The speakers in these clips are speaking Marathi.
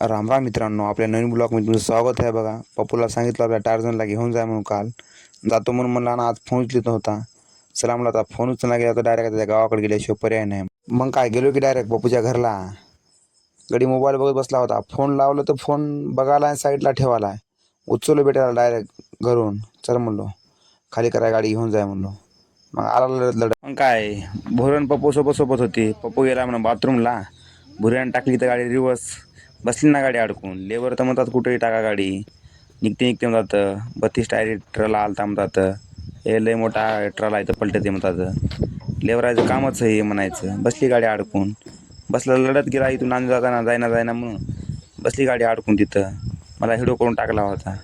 राम राम मित्रांनो, आपल्या नवीन ब्लॉगमध्ये तुमचं स्वागत आहे. बघा, पप्पूला सांगितलं आपल्या टार्झनला घेऊन जाय म्हणून. काल जातो म्हणून म्हणला ना, आज फोन उचलत नव्हता. चला म्हणलं आता फोन उचलला गेला तर डायरेक्ट त्याच्या गावाकडे गेल्याशिवाय पर्याय नाही. मग काय गेलो की डायरेक्ट पप्पूच्या घरला. गडी मोबाईल बघत बसला होता. फोन लावलं तर फोन बघायला साईडला ठेवायला. उचललो बेटाला डायरेक्ट घरून. चल म्हणलो खाली कराय गाडी घेऊन जाय म्हणलो. मग आला लढत लढत. मग काय भोरण पप्पू सोबत होती. पप्पू गेला म्हणून बाथरूमला. भुऱ्यानं टाकली तर गाडी रिवर्स बसली ना, गाडी अडकून. लेबर तर म्हणतात कुठेही टाका गाडी, निघते म्हणतात. 32 टायर ट्रला आलता म्हणतात. हे लय मोठा ट्रला इथं पलटते म्हणतात. लेबरायचं कामच हे म्हणायचं. बसली गाडी अडकून. बसला लढत गेला इथून नांद जायना म्हणून. बसली गाडी अडकून तिथं. मला हिडो करून टाकला होता.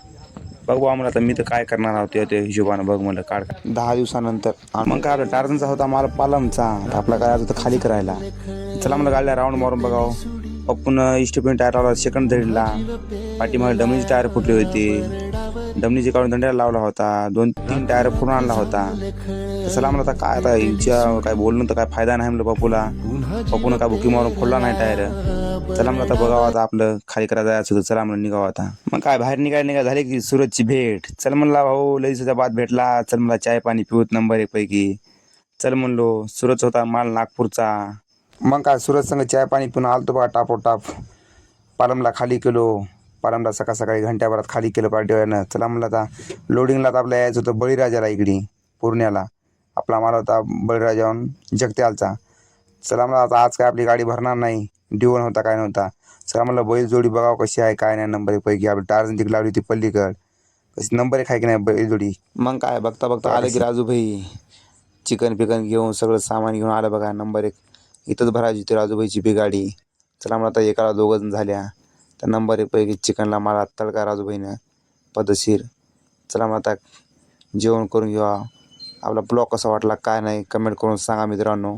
बघ बा मला, तर मी तर काय करणार आहोत त्या हिशोबानं. बघ म्हणलं काढ 10 दिवसानंतर. मग काय आपला टार्झनचा होता माल पालमचा. आपला काय होतं खाली करायला. चला म्हणलं गाडीला राऊंड मारून बघावं. पप्पून इष्टपिन टायर लावला सेकंड धडीला. पाठीमागे डमनीची टायर फुटली होती. डमनीची काढून दंड्याला लावला होता. 2-3 टायर फोडून आणला होता. चला म्हणलं आता काय, आता हिच्या काय बोलणं तर काय फायदा नाही म्हणलं पप्पूला. पप्पूनं काय बुकी मारून फोडला नाही टायर. चला म्हणलं आता बघावं, आता आपलं खाली करायला जायचं होतं. चला म्हणलं निघावं आता. मग काय बाहेर निघाय झाले की सूरजची भेट. चल म्हणला भाऊ, लई दिवसाच्या बाद भेटला. चल मला चाय पाणी पिऊत नंबर 1 पैकी. चल म्हणलो. सूरज होता माल नागपूरचा. मग काय सूरज संग चाय पाणी पिऊन आलतो बघा टापोटाप. पालमला खाली केलो. पालमला सकाळी घंट्याभरात खाली केलं पार्टीवाल्यानं. चला म्हणलं आता लोडिंगला तर आपल्या यायचं होतं बळीराजाला इकडे पूर्ण्याला. आपला माल होता बळीराजाहून जगत्यालचा. चला म्हणलं आता आज काय आपली गाडी भरणार नाही. डिवण होता काय नव्हता. चला म्हणलं बैल जोडी बघावं कशी आहे काय नाही. नंबर 1 पैकी आपली टार्झन तिकडे लावली होती पल्लीकड. कशी नंबर 1 आहे की नाही बैल जोडी. मग काय बघता आलं की राजूभाई चिकन पिकन घेऊन सगळं सामान घेऊन आलं बघा. नंबर 1 इथंच भरायची होती राजूभाईची बी गाडी. चला म्हणलं आता एकाला 2 जण झाल्या. तर नंबर 1 पैकी चिकनला मला तडका राजूभाईनं पद्धतशीर. चला मग आता जेवण करून घेऊ. आपला ब्लॉग कसा वाटला काय नाही कमेंट करून सांगा मित्रांनो.